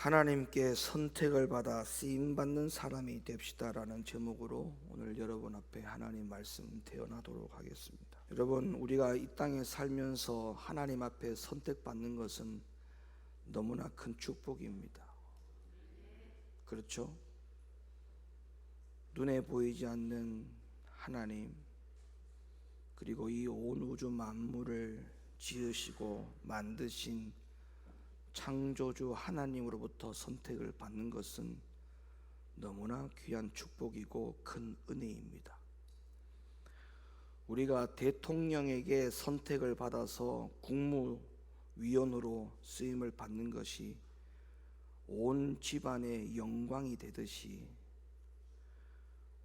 하나님께 선택을 받아 쓰임받는 사람이 됩시다라는 제목으로 오늘 여러분 앞에 하나님 말씀 대언하도록 하겠습니다. 여러분, 우리가 이 땅에 살면서 하나님 앞에 선택받는 것은 너무나 큰 축복입니다. 그렇죠? 눈에 보이지 않는 하나님, 그리고 이 온 우주 만물을 지으시고 만드신 창조주 하나님으로부터 선택을 받는 것은 너무나 귀한 축복이고 큰 은혜입니다. 우리가 대통령에게 선택을 받아서 국무위원으로 쓰임을 받는 것이 온 집안의 영광이 되듯이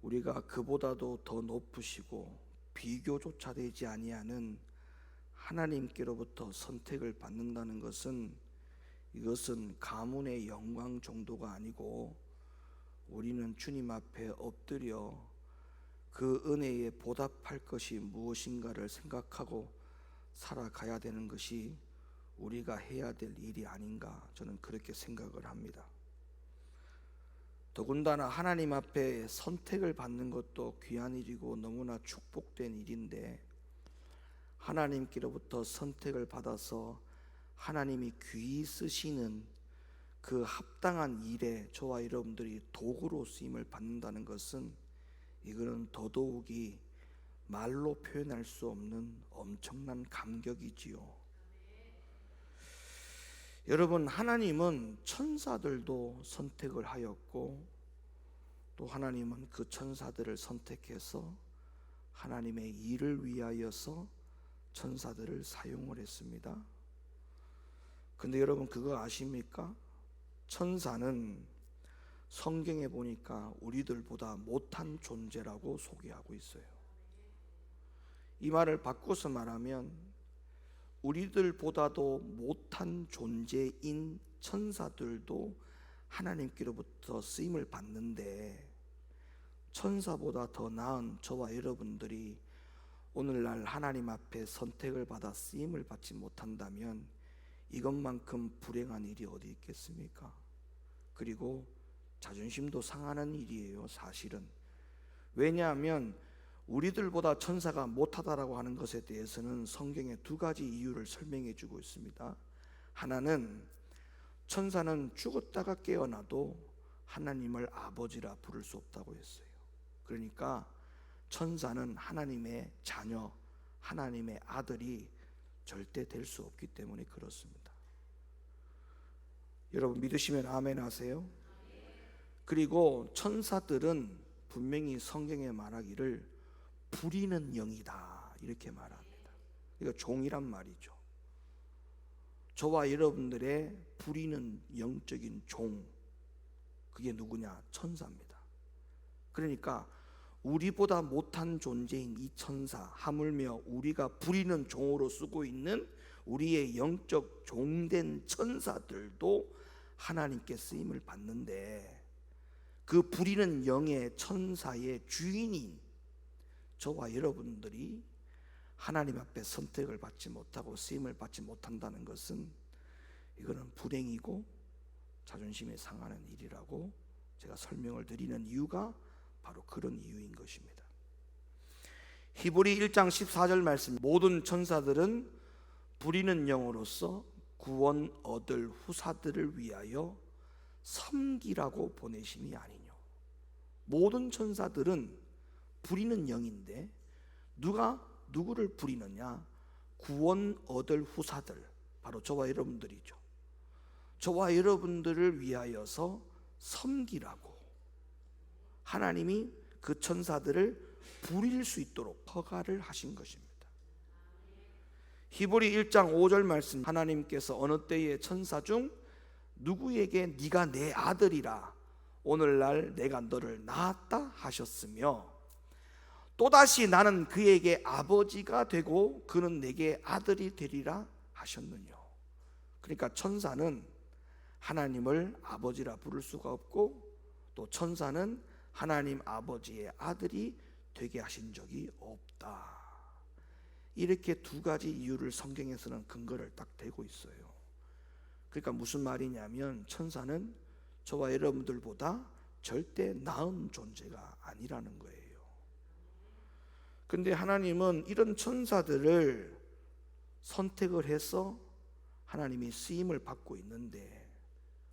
우리가 그보다도 더 높으시고 비교조차 되지 아니하는 하나님께로부터 선택을 받는다는 것은, 이것은 가문의 영광 정도가 아니고 우리는 주님 앞에 엎드려 그 은혜에 보답할 것이 무엇인가를 생각하고 살아가야 되는 것이 우리가 해야 될 일이 아닌가, 저는 그렇게 생각을 합니다. 더군다나 하나님 앞에 선택을 받는 것도 귀한 일이고 너무나 축복된 일인데, 하나님께로부터 선택을 받아서 하나님이 귀히 쓰시는 그 합당한 일에 저와 여러분들이 도구로 쓰임을 받는다는 것은, 이거는 더더욱이 말로 표현할 수 없는 엄청난 감격이지요. 여러분, 하나님은 천사들도 선택을 하였고, 또 하나님은 그 천사들을 선택해서 하나님의 일을 위하여서 천사들을 사용을 했습니다. 근데 여러분, 그거 아십니까? 천사는 성경에 보니까 우리들보다 못한 존재라고 소개하고 있어요. 이 말을 바꿔서 말하면, 우리들보다도 못한 존재인 천사들도 하나님께로부터 쓰임을 받는데, 천사보다 더 나은 저와 여러분들이 오늘날 하나님 앞에 선택을 받아 쓰임을 받지 못한다면 이것만큼 불행한 일이 어디 있겠습니까? 그리고 자존심도 상하는 일이에요, 사실은. 왜냐하면 우리들보다 천사가 못하다라고 하는 것에 대해서는 성경에 두 가지 이유를 설명해 주고 있습니다. 하나는, 천사는 죽었다가 깨어나도 하나님을 아버지라 부를 수 없다고 했어요. 그러니까 천사는 하나님의 자녀, 하나님의 아들이 절대 될 수 없기 때문에 그렇습니다. 여러분, 믿으시면 아멘 하세요. 그리고 천사들은 분명히 성경에 말하기를 부리는 영이다, 이렇게 말합니다. 그러니까 종이란 말이죠. 저와 여러분들의 부리는 영적인 종, 그게 누구냐? 천사입니다. 그러니까 우리보다 못한 존재인 이 천사, 하물며 우리가 부리는 종으로 쓰고 있는 우리의 영적 종된 천사들도 하나님께 쓰임을 받는데, 그 부리는 영의 천사의 주인인 저와 여러분들이 하나님 앞에 선택을 받지 못하고 쓰임을 받지 못한다는 것은, 이거는 불행이고 자존심이 상하는 일이라고 제가 설명을 드리는 이유가 바로 그런 이유인 것입니다. 히브리 1장 14절 말씀, 모든 천사들은 부리는 영으로서 구원 얻을 후사들을 위하여 섬기라고 보내심이 아니뇨. 모든 천사들은 부리는 영인데, 누구를 부리느냐? 구원 얻을 후사들, 바로 저와 여러분들이죠. 저와 여러분들을 위하여서 섬기라고 하나님이 그 천사들을 부릴 수 있도록 허가를 하신 것입니다. 히브리 1장 5절 말씀, 하나님께서 어느 때에 천사 중 누구에게 네가 내 아들이라, 오늘날 내가 너를 낳았다 하셨으며, 또다시 나는 그에게 아버지가 되고 그는 내게 아들이 되리라 하셨느뇨. 그러니까 천사는 하나님을 아버지라 부를 수가 없고, 또 천사는 하나님 아버지의 아들이 되게 하신 적이 없다. 이렇게 두 가지 이유를 성경에서는 근거를 딱 대고 있어요. 그러니까 무슨 말이냐면 천사는 저와 여러분들보다 절대 나은 존재가 아니라는 거예요. 근데 하나님은 이런 천사들을 선택을 해서 하나님이 쓰임을 받고 있는데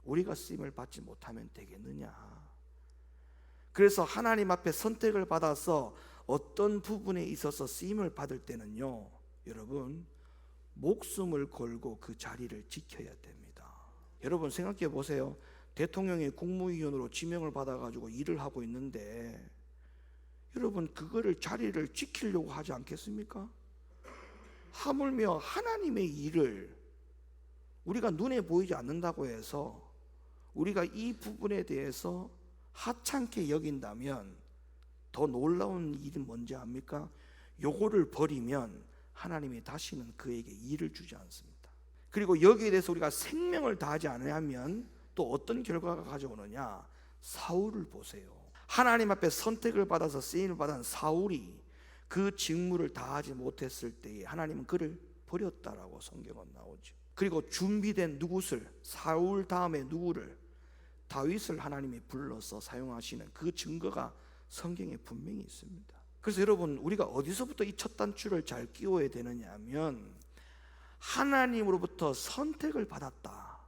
우리가 쓰임을 받지 못하면 되겠느냐. 그래서 하나님 앞에 선택을 받아서 어떤 부분에 있어서 쓰임을 받을 때는요, 여러분 목숨을 걸고 그 자리를 지켜야 됩니다. 여러분 생각해 보세요. 대통령이 국무위원으로 지명을 받아가지고 일을 하고 있는데 여러분 그거를 자리를 지키려고 하지 않겠습니까? 하물며 하나님의 일을 우리가 눈에 보이지 않는다고 해서 우리가 이 부분에 대해서 하찮게 여긴다면 더 놀라운 일은 뭔지 압니까? 요거를 버리면 하나님이 다시는 그에게 일을 주지 않습니다. 그리고 여기에 대해서 우리가 생명을 다하지 않으면 또 어떤 결과가 가져오느냐? 사울을 보세요. 하나님 앞에 선택을 받아서 쓰임을 받은 사울이 그 직무를 다하지 못했을 때에 하나님은 그를 버렸다라고 성경은 나오죠. 그리고 준비된 누구를, 사울 다음에 누구를, 다윗을 하나님이 불러서 사용하시는 그 증거가 성경에 분명히 있습니다. 그래서 여러분 우리가 어디서부터 이 첫 단추를 잘 끼워야 되느냐 하면 하나님으로부터 선택을 받았다.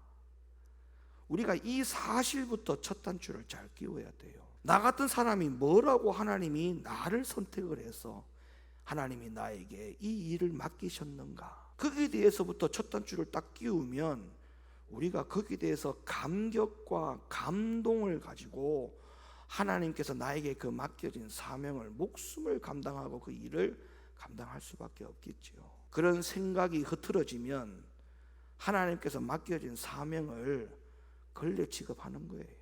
우리가 이 사실부터 첫 단추를 잘 끼워야 돼요. 나 같은 사람이 뭐라고 하나님이 나를 선택을 해서 하나님이 나에게 이 일을 맡기셨는가, 거기에 대해서부터 첫 단추를 딱 끼우면 우리가 거기에 대해서 감격과 감동을 가지고 하나님께서 나에게 그 맡겨진 사명을 목숨을 감당하고 그 일을 감당할 수밖에 없겠죠. 그런 생각이 흐트러지면 하나님께서 맡겨진 사명을 걸레 취급하는 거예요.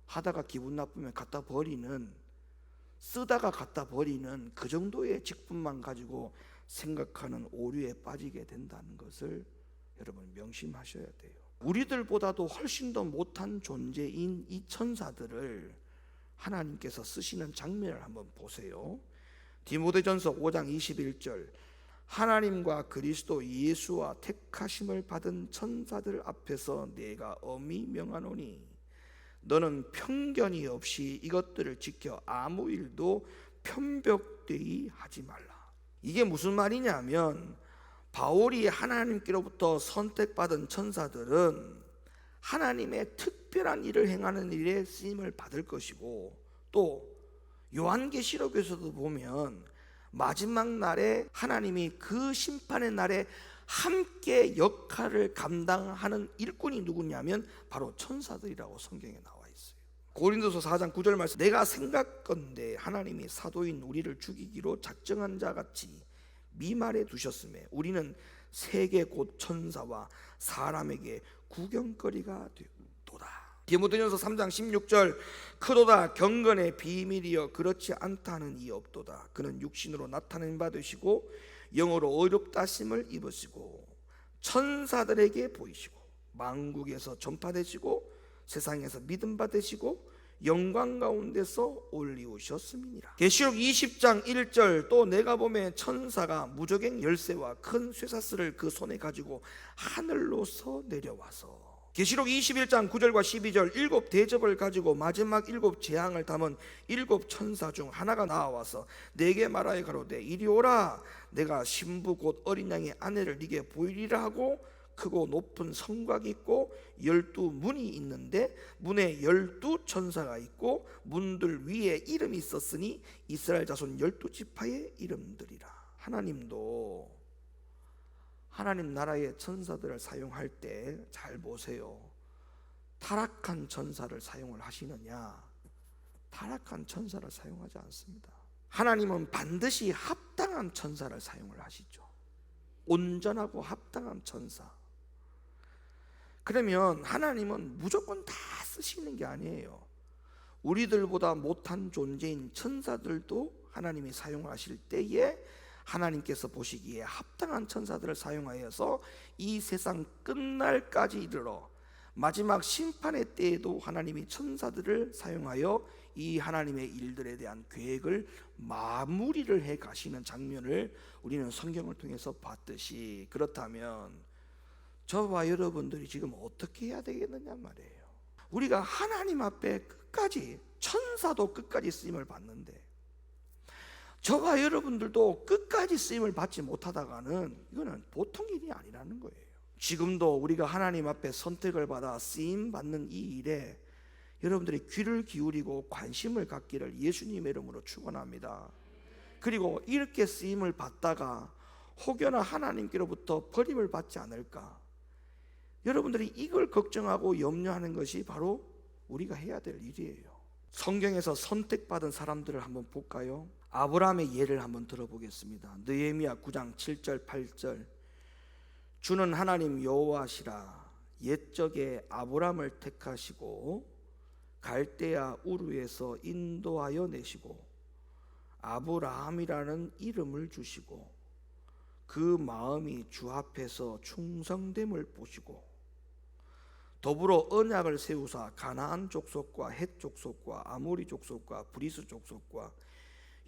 하다가 기분 나쁘면 갖다 버리는, 쓰다가 갖다 버리는 그 정도의 직분만 가지고 생각하는 오류에 빠지게 된다는 것을 여러분 명심하셔야 돼요. 우리들보다도 훨씬 더 못한 존재인 이 천사들을 하나님께서 쓰시는 장면을 한번 보세요. 디모데전서 5장 21절, 하나님과 그리스도 예수와 택하심을 받은 천사들 앞에서 내가 엄히 명하노니 너는 편견이 없이 이것들을 지켜 아무 일도 편벽되이 하지 말라. 이게 무슨 말이냐면 바울이 하나님께로부터 선택받은 천사들은 하나님의 특별한 일을 행하는 일에 쓰임을 받을 것이고, 또 요한계시록에서도 보면 마지막 날에 하나님이 그 심판의 날에 함께 역할을 감당하는 일꾼이 누구냐면 바로 천사들이라고 성경에 나와 있어요. 고린도서 4장 9절 말씀, 내가 생각건대 하나님이 사도인 우리를 죽이기로 작정한 자같이 미말에 두셨음에 우리는 세계 곧 천사와 사람에게 구경거리가 되도다. 디모데전서 3장 16절, 크도다 경건의 비밀이여 그렇지 않다는 이 없도다. 그는 육신으로 나타낸 바 되시고 영으로 어렵다심을 입으시고 천사들에게 보이시고 만국에서 전파되시고 세상에서 믿음 받으시고 영광 가운데서 올리우셨음이니라. 계시록 20장 1절, 또 내가 보매 천사가 무저갱 열쇠와 큰 쇠사슬을 그 손에 가지고 하늘로서 내려와서. 계시록 21장 9절과 12절, 일곱 대접을 가지고 마지막 일곱 재앙을 담은 일곱 천사 중 하나가 나와서 내게 말하여 가로되 이리 오라, 내가 신부 곧 어린 양의 아내를 네게 보이리라 하고, 크고 높은 성곽이 있고 12문이 있는데 문에 12천사가 있고 문들 위에 이름이 있었으니 이스라엘 자손 12지파의 이름들이라. 하나님도 하나님 나라의 천사들을 사용할 때 잘 보세요. 타락한 천사를 사용을 하시느냐? 타락한 천사를 사용하지 않습니다. 하나님은 반드시 합당한 천사를 사용을 하시죠. 온전하고 합당한 천사. 그러면 하나님은 무조건 다 쓰시는 게 아니에요. 우리들보다 못한 존재인 천사들도 하나님이 사용하실 때에 하나님께서 보시기에 합당한 천사들을 사용하여서 이 세상 끝날까지 이르러 마지막 심판의 때에도 하나님이 천사들을 사용하여 이 하나님의 일들에 대한 계획을 마무리를 해 가시는 장면을 우리는 성경을 통해서 봤듯이, 그렇다면 저와 여러분들이 지금 어떻게 해야 되겠느냐 말이에요. 우리가 하나님 앞에 끝까지, 천사도 끝까지 쓰임을 받는데 저와 여러분들도 끝까지 쓰임을 받지 못하다가는 이거는 보통 일이 아니라는 거예요. 지금도 우리가 하나님 앞에 선택을 받아 쓰임 받는 이 일에 여러분들이 귀를 기울이고 관심을 갖기를 예수님의 이름으로 축원합니다. 그리고 이렇게 쓰임을 받다가 혹여나 하나님께로부터 버림을 받지 않을까, 여러분들이 이걸 걱정하고 염려하는 것이 바로 우리가 해야 될 일이에요. 성경에서 선택받은 사람들을 한번 볼까요? 아브라함의 예를 한번 들어보겠습니다. 느헤미야 9장 7절 8절. 주는 하나님 여호와시라. 옛적에 아브라함을 택하시고 갈대아 우르에서 인도하여 내시고 아브라함이라는 이름을 주시고 그 마음이 주 앞에서 충성됨을 보시고 더불어 언약을 세우사 가나안 족속과 헷 족속과 아모리 족속과 브리스 족속과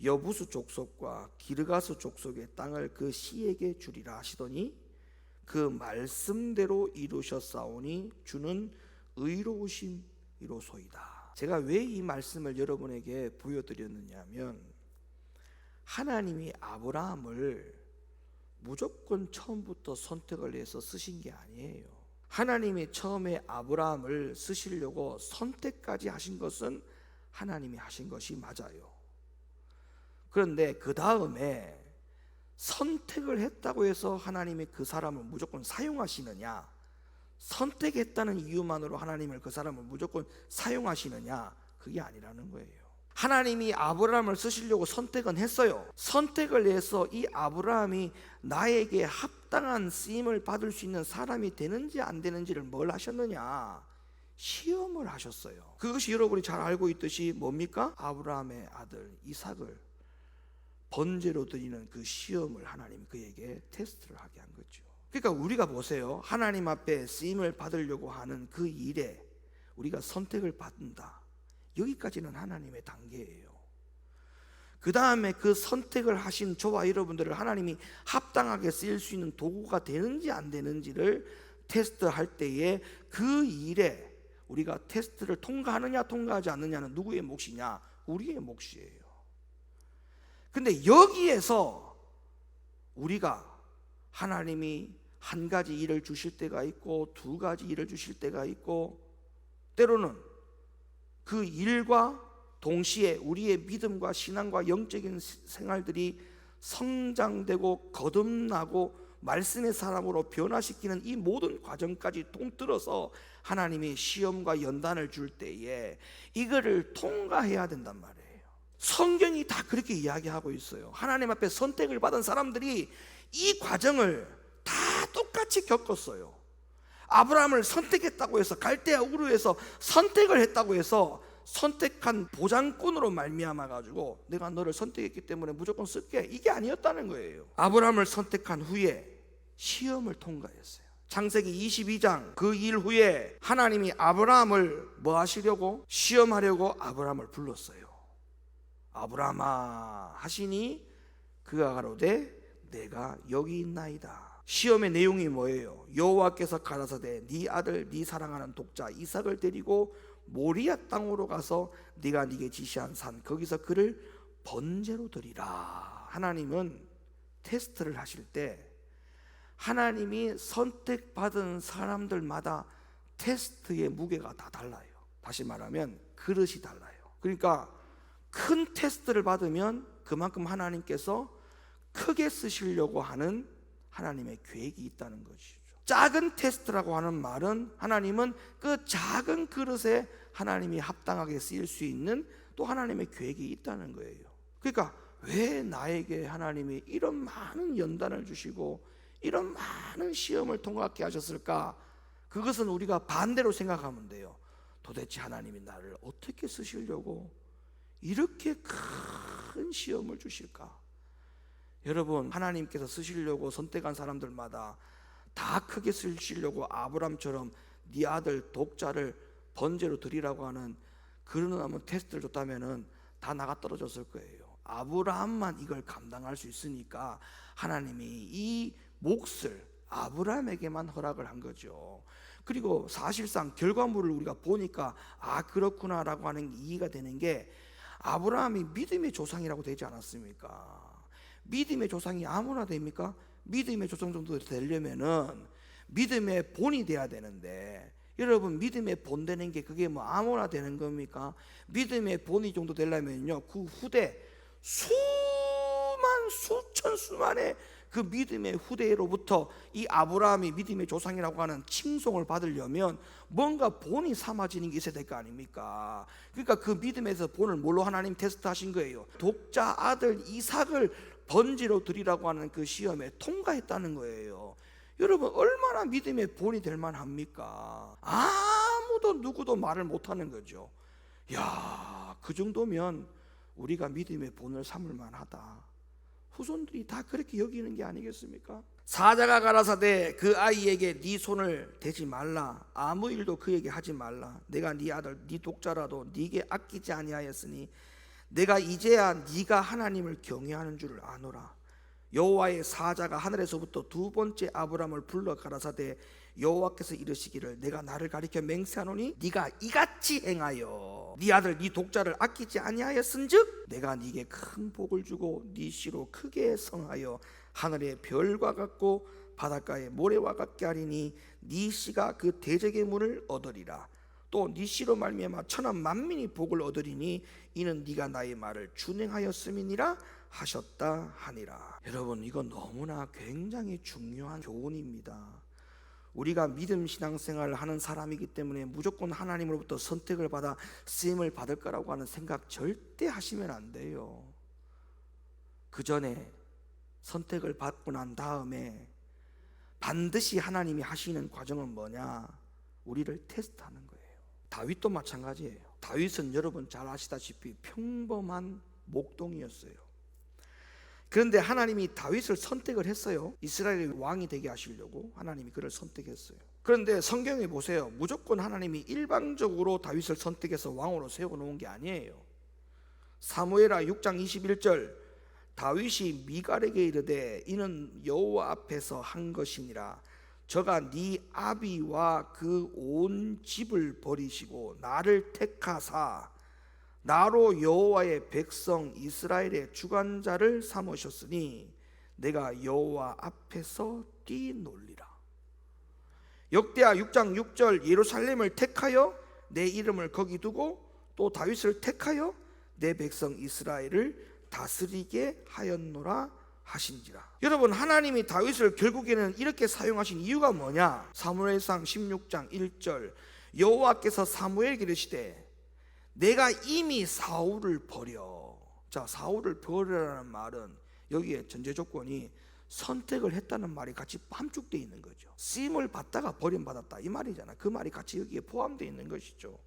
여부수 족속과 기르가스 족속의 땅을 그 씨에게 주리라 하시더니 그 말씀대로 이루셨사오니 주는 의로우심이로소이다. 제가 왜 이 말씀을 여러분에게 보여드렸느냐면, 하나님이 아브라함을 무조건 처음부터 선택을 해서 쓰신 게 아니에요. 하나님이 처음에 아브라함을 쓰시려고 선택까지 하신 것은 하나님이 하신 것이 맞아요. 그런데 그 다음에 선택을 했다고 해서 하나님이 그 사람을 무조건 사용하시느냐, 선택했다는 이유만으로 하나님을 그 사람을 무조건 사용하시느냐, 그게 아니라는 거예요. 하나님이 아브라함을 쓰시려고 선택은 했어요. 선택을 해서 이 아브라함이 나에게 합당한 쓰임을 받을 수 있는 사람이 되는지 안 되는지를 뭘 하셨느냐? 시험을 하셨어요. 그것이 여러분이 잘 알고 있듯이 뭡니까? 아브라함의 아들 이삭을 번제로 드리는 그 시험을 하나님이 그에게 테스트를 하게 한 거죠. 그러니까 우리가 보세요. 하나님 앞에 쓰임을 받으려고 하는 그 일에 우리가 선택을 받는다, 여기까지는 하나님의 단계예요. 그 다음에 그 선택을 하신 저와 여러분들을 하나님이 합당하게 쓰일 수 있는 도구가 되는지 안 되는지를 테스트할 때에 그 일에 우리가 테스트를 통과하느냐 통과하지 않느냐는 누구의 몫이냐? 우리의 몫이에요. 근데 여기에서 우리가 하나님이 한 가지 일을 주실 때가 있고 두 가지 일을 주실 때가 있고, 때로는 그 일과 동시에 우리의 믿음과 신앙과 영적인 생활들이 성장되고 거듭나고 말씀의 사람으로 변화시키는 이 모든 과정까지 통틀어서 하나님이 시험과 연단을 줄 때에 이거를 통과해야 된단 말이에요. 성경이 다 그렇게 이야기하고 있어요. 하나님 앞에 선택을 받은 사람들이 이 과정을 다 똑같이 겪었어요. 아브라함을 선택했다고 해서 갈대아 우르에서 선택을 했다고 해서 선택한 보장꾼으로 말미암아 가지고 내가 너를 선택했기 때문에 무조건 쓸게, 이게 아니었다는 거예요. 아브라함을 선택한 후에 시험을 통과했어요. 창세기 22장 그 일 후에 하나님이 아브라함을 뭐 하시려고? 시험하려고 아브라함을 불렀어요. 아브라함아 하시니 그가 가로되 내가 여기 있나이다. 시험의 내용이 뭐예요? 여호와께서 가라사대 네 아들 네 사랑하는 독자 이삭을 데리고 모리아 땅으로 가서 네가 네게 지시한 산 거기서 그를 번제로 드리라. 하나님은 테스트를 하실 때 하나님이 선택받은 사람들마다 테스트의 무게가 다 달라요. 다시 말하면 그릇이 달라요. 그러니까 큰 테스트를 받으면 그만큼 하나님께서 크게 쓰시려고 하는 하나님의 계획이 있다는 것이죠. 작은 테스트라고 하는 말은 하나님은 그 작은 그릇에 하나님이 합당하게 쓰일 수 있는 또 하나님의 계획이 있다는 거예요. 그러니까 왜 나에게 하나님이 이런 많은 연단을 주시고 이런 많은 시험을 통과하게 하셨을까? 그것은 우리가 반대로 생각하면 돼요. 도대체 하나님이 나를 어떻게 쓰시려고 이렇게 큰 시험을 주실까? 여러분, 하나님께서 쓰시려고 선택한 사람들마다 다 크게 쓰시려고 아브람처럼 네 아들 독자를 번제로 드리라고 하는 그런 테스트를 줬다면은 다 나가 떨어졌을 거예요. 아브라함만 이걸 감당할 수 있으니까 하나님이 이 몫을 아브라함에게만 허락을 한 거죠. 그리고 사실상 결과물을 우리가 보니까 그렇구나라고 하는 이해가 되는 게, 아브라함이 믿음의 조상이라고 되지 않았습니까? 믿음의 조상이 아무나 됩니까? 믿음의 조상 정도 되려면은 믿음의 본이 돼야 되는데, 여러분 믿음의 본 되는 게 그게 뭐 아무나 되는 겁니까? 믿음의 본이 정도 되려면요, 그 후대 수천수만의 그 믿음의 후대로부터 이 아브라함이 믿음의 조상이라고 하는 칭송을 받으려면 뭔가 본이 삼아지는 게 있어야 될 거 아닙니까? 그러니까 그 믿음에서 본을 뭘로 하나님 테스트하신 거예요? 독자 아들 이삭을 번지로 드리라고 하는 그 시험에 통과했다는 거예요. 여러분 얼마나 믿음의 본이 될 만합니까? 아무도 누구도 말을 못하는 거죠. 야, 그 정도면 우리가 믿음의 본을 삼을 만하다. 후손들이 다 그렇게 여기는 게 아니겠습니까? 사자가 가라사대 그 아이에게 네 손을 대지 말라, 아무 일도 그에게 하지 말라. 내가 네 아들 네 독자라도 네게 아끼지 아니하였으니 내가 이제야 네가 하나님을 경외하는 줄을 아노라. 여호와의 사자가 하늘에서부터 두 번째 아브라함을 불러 가라사대 여호와께서 이르시기를 내가 나를 가리켜 맹세하노니 네가 이같이 행하여 네 아들 네 독자를 아끼지 아니하였은즉 내가 네게 큰 복을 주고 네 씨로 크게 성하여 하늘의 별과 같고 바닷가의 모래와 같게 하리니 네 씨가 그 대적의 문을 얻으리라. 또 네 씨로 말미암아 천하 만민이 복을 얻으리니 이는 네가 나의 말을 준행하였음이니라 하셨다 하니라. 여러분 이건 너무나 굉장히 중요한 교훈입니다. 우리가 믿음 신앙생활을 하는 사람이기 때문에 무조건 하나님으로부터 선택을 받아 쓰임을 받을 거라고 하는 생각 절대 하시면 안 돼요. 그 전에 선택을 받고 난 다음에 반드시 하나님이 하시는 과정은 뭐냐? 우리를 테스트하는 거예요. 다윗도 마찬가지예요. 다윗은 여러분 잘 아시다시피 평범한 목동이었어요. 그런데 하나님이 다윗을 선택을 했어요. 이스라엘의 왕이 되게 하시려고 하나님이 그를 선택했어요. 그런데 성경에 보세요. 무조건 하나님이 일방적으로 다윗을 선택해서 왕으로 세워놓은 게 아니에요. 사무엘하 6장 21절 다윗이 미갈에게 이르되 이는 여호와 앞에서 한 것이니라. 저가 네 아비와 그 온 집을 버리시고 나를 택하사 나로 여호와의 백성 이스라엘의 주관자를 삼으셨으니 내가 여호와 앞에서 뛰놀리라. 역대하 6장 6절 예루살렘을 택하여 내 이름을 거기 두고 또 다윗을 택하여 내 백성 이스라엘을 다스리게 하였노라 하신지라. 여러분 하나님이 다윗을 결국에는 이렇게 사용하신 이유가 뭐냐? 사무엘상 16장 1절 여호와께서 사무엘에게 이르시되 내가 이미 사울을 버려. 자, 사울을 버리라는 말은 여기에 전제 조건이 선택을 했다는 말이 같이 함축되어 있는 거죠. 쓰임을 받다가 버림받았다 이 말이잖아. 그 말이 같이 여기에 포함되어 있는 것이죠.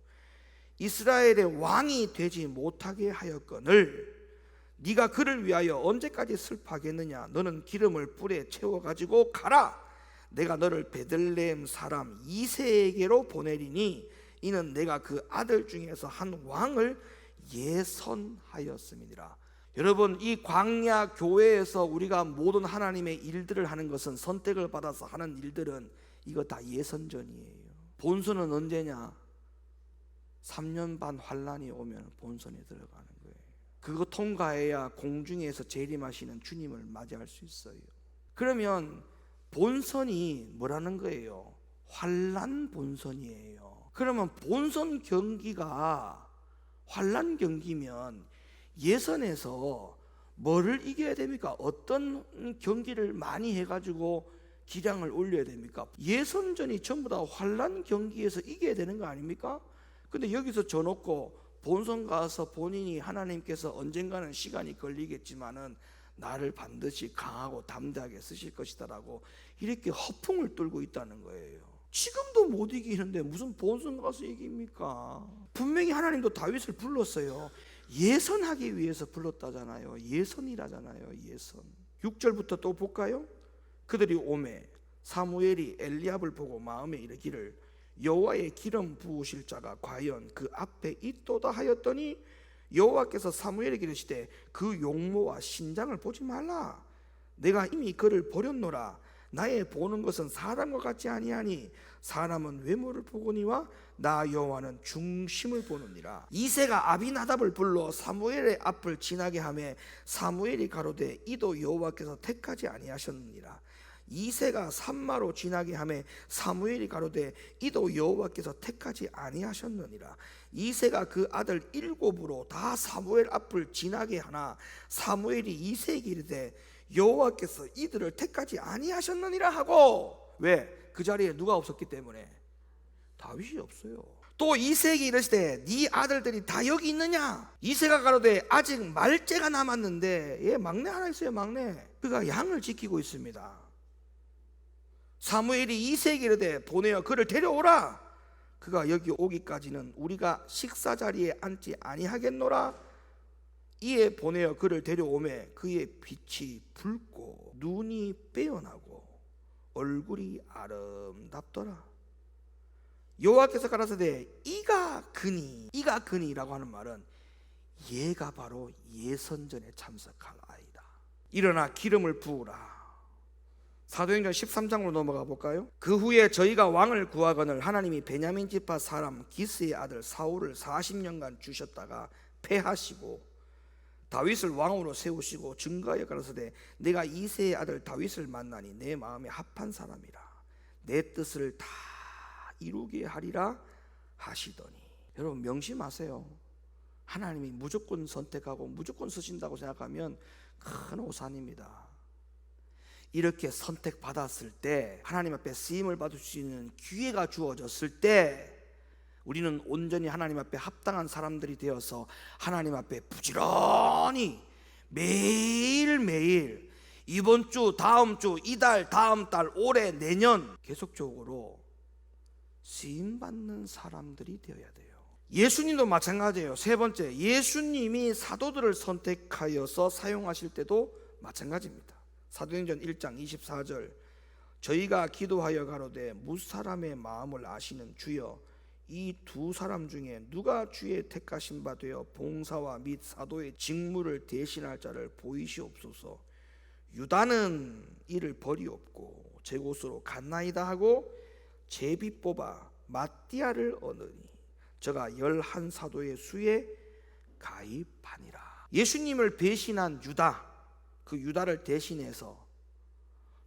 이스라엘의 왕이 되지 못하게 하였거늘 네가 그를 위하여 언제까지 슬퍼하겠느냐? 너는 기름을 뿔에 채워가지고 가라. 내가 너를 베들레헴 사람 이새에게로 보내리니 이는 내가 그 아들 중에서 한 왕을 예선하였음이니라. 여러분 이 광야 교회에서 우리가 모든 하나님의 일들을 하는 것은 선택을 받아서 하는 일들은 이거 다 예선전이에요. 본선은 언제냐? 3년 반 환란이 오면 본선에 들어가는 거예요. 그거 통과해야 공중에서 재림하시는 주님을 맞이할 수 있어요. 그러면 본선이 뭐라는 거예요? 환란 본선이에요. 그러면 본선 경기가 환란 경기면 예선에서 뭐를 이겨야 됩니까? 어떤 경기를 많이 해가지고 기량을 올려야 됩니까? 예선전이 전부 다 환란 경기에서 이겨야 되는 거 아닙니까? 근데 여기서 져놓고 본선 가서 본인이 하나님께서 언젠가는 시간이 걸리겠지만은 나를 반드시 강하고 담대하게 쓰실 것이다라고 이렇게 허풍을 떨고 있다는 거예요. 지금도 못 이기는데 무슨 본선 가서 이깁니까? 분명히 하나님도 다윗을 불렀어요. 예선하기 위해서 불렀다잖아요. 예선이라잖아요. 예선. 6절부터 또 볼까요? 그들이 오매 사무엘이 엘리압을 보고 마음에 이르기를 여호와의 기름 부으실 자가 과연 그 앞에 있도다 하였더니 여호와께서 사무엘에게 이르시되 그 용모와 신장을 보지 말라. 내가 이미 그를 버렸노라. 나의 보는 것은 사람과 같지 아니하니 사람은 외모를 보거니와 나 여호와는 중심을 보느니라. 이새가 아비나답을 불러 사무엘의 앞을 지나게 하매 사무엘이 가로되 이도 여호와께서 택하지 아니하셨느니라. 이새가 산마로 지나게 하매 사무엘이 가로되 이도 여호와께서 택하지 아니하셨느니라. 이새가 그 아들 7으로 다 사무엘 앞을 지나게 하나 사무엘이 이새에게 이르되 여호와께서 이들을 택하지 아니하셨느니라 하고. 왜? 그 자리에 누가 없었기 때문에. 다윗이 없어요. 또 이새에게 이르시되 네 아들들이 다 여기 있느냐. 이새가 가로되 아직 말째가 남았는데, 얘 막내 하나 있어요. 막내. 그가 양을 지키고 있습니다. 사무엘이 이새에게 이르되 보내어 그를 데려오라. 그가 여기 오기까지는 우리가 식사 자리에 앉지 아니하겠노라. 이에 보내어 그를 데려오매 그의 빛이 붉고 눈이 빼어나고 얼굴이 아름답더라. 여호와께서 가라사대 이가 그니라고 하는 말은 얘가 바로 예선전에 참석할 아이다. 일어나 기름을 부으라. 사도행전 13장으로 넘어가 볼까요? 그 후에 저희가 왕을 구하거늘 하나님이 베냐민 지파 사람 기스의 아들 사울을 40년간 주셨다가 패하시고 다윗을 왕으로 세우시고 증거하여 가라사대 내가 이새의 아들 다윗을 만나니 내 마음에 합한 사람이라 내 뜻을 다 이루게 하리라 하시더니. 여러분 명심하세요. 하나님이 무조건 선택하고 무조건 쓰신다고 생각하면 큰 오산입니다. 이렇게 선택받았을 때, 하나님 앞에 쓰임을 받을 수 있는 기회가 주어졌을 때 우리는 온전히 하나님 앞에 합당한 사람들이 되어서 하나님 앞에 부지런히 매일매일 이번 주, 다음 주, 이달, 다음 달, 올해, 내년 계속적으로 쓰임받는 사람들이 되어야 돼요. 예수님도 마찬가지예요. 세 번째, 예수님이 사도들을 선택하여서 사용하실 때도 마찬가지입니다. 사도행전 1장 24절 저희가 기도하여 가로되 무사람의 마음을 아시는 주여 이 두 사람 중에 누가 주의 택하신 바 되어 봉사와 및 사도의 직무를 대신할 자를 보이시옵소서. 유다는 이를 버리옵고 제 곳으로 갔나이다 하고 제비 뽑아 마띠아를 얻으니 저가 11사도의 수에 가입하니라. 예수님을 배신한 유다, 그 유다를 대신해서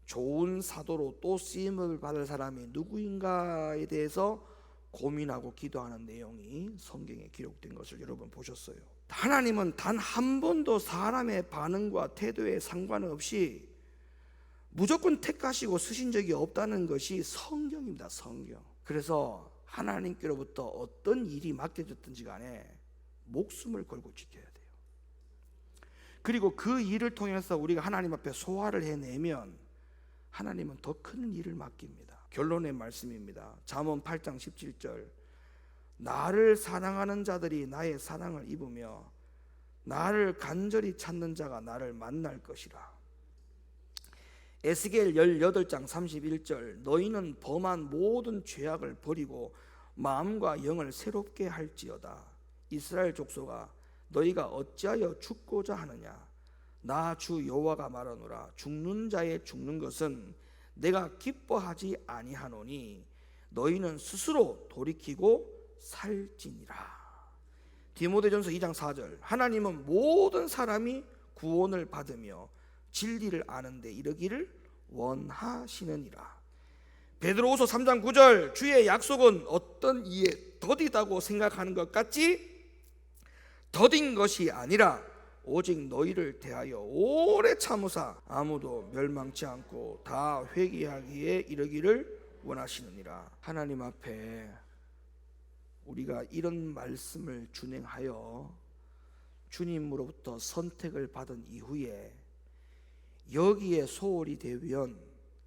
좋은 사도로 또 쓰임을 받을 사람이 누구인가에 대해서 고민하고 기도하는 내용이 성경에 기록된 것을 여러분 보셨어요. 하나님은 단 한 번도 사람의 반응과 태도에 상관없이 무조건 택하시고 쓰신 적이 없다는 것이 성경입니다. 성경. 그래서 하나님께로부터 어떤 일이 맡겨졌든지 간에 목숨을 걸고 지켜야 돼요. 그리고 그 일을 통해서 우리가 하나님 앞에 소화를 해내면 하나님은 더 큰 일을 맡깁니다. 결론의 말씀입니다. 잠언 8장 17절 나를 사랑하는 자들이 나의 사랑을 입으며 나를 간절히 찾는 자가 나를 만날 것이라. 에스겔 18장 31절 너희는 범한 모든 죄악을 버리고 마음과 영을 새롭게 할지어다. 이스라엘 족속아 너희가 어찌하여 죽고자 하느냐. 나 주 여호와가 말하노라. 죽는 자의 죽는 것은 내가 기뻐하지 아니하노니 너희는 스스로 돌이키고 살지니라. 디모데전서 2장 4절 하나님은 모든 사람이 구원을 받으며 진리를 아는데 이르기를 원하시느니라. 베드로후서 3장 9절 주의 약속은 어떤 이에 더디다고 생각하는 것 같지 더딘 것이 아니라 오직 너희를 대하여 오래 참으사 아무도 멸망치 않고 다 회개하기에 이르기를 원하시느니라. 하나님 앞에 우리가 이런 말씀을 준행하여 주님으로부터 선택을 받은 이후에 여기에 소홀히 되면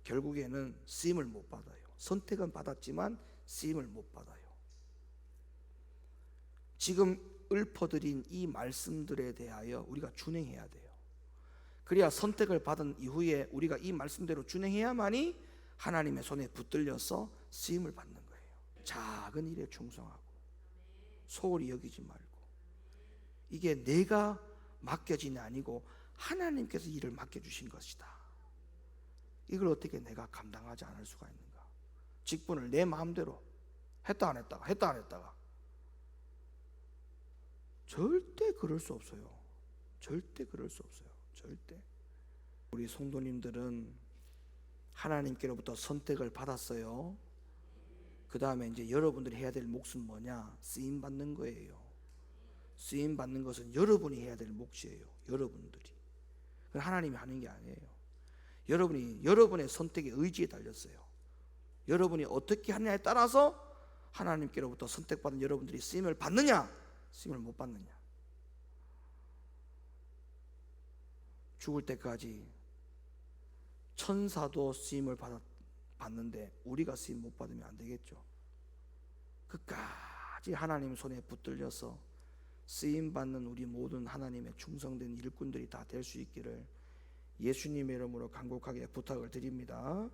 결국에는 쓰임을 못 받아요. 선택은 받았지만 쓰임을 못 받아요. 지금 읊어드린 이 말씀들에 대하여 우리가 준행해야 돼요. 그래야 선택을 받은 이후에 우리가 이 말씀대로 준행해야만이 하나님의 손에 붙들려서 쓰임을 받는 거예요. 작은 일에 충성하고 소홀히 여기지 말고, 이게 내가 맡겨진이 아니고 하나님께서 일을 맡겨주신 것이다. 이걸 어떻게 내가 감당하지 않을 수가 있는가? 직분을 내 마음대로 했다 안 했다가 했다 안 했다가 절대 그럴 수 없어요. 절대 그럴 수 없어요. 절대. 우리 성도님들은 하나님께로부터 선택을 받았어요. 그 다음에 이제 여러분들이 해야 될 몫은 뭐냐? 쓰임 받는 거예요. 쓰임 받는 것은 여러분이 해야 될 몫이에요. 여러분들이. 그건 하나님이 하는 게 아니에요. 여러분이 여러분의 선택의 의지에 달렸어요. 여러분이 어떻게 하느냐에 따라서 하나님께로부터 선택받은 여러분들이 쓰임을 받느냐, 쓰임을 못 받느냐. 죽을 때까지 천사도 쓰임을 받는데 우리가 쓰임 못 받으면 안 되겠죠. 끝까지 하나님 손에 붙들려서 쓰임 받는 우리 모든 하나님의 충성된 일꾼들이 다 될 수 있기를 예수님의 이름으로 간곡하게 부탁을 드립니다.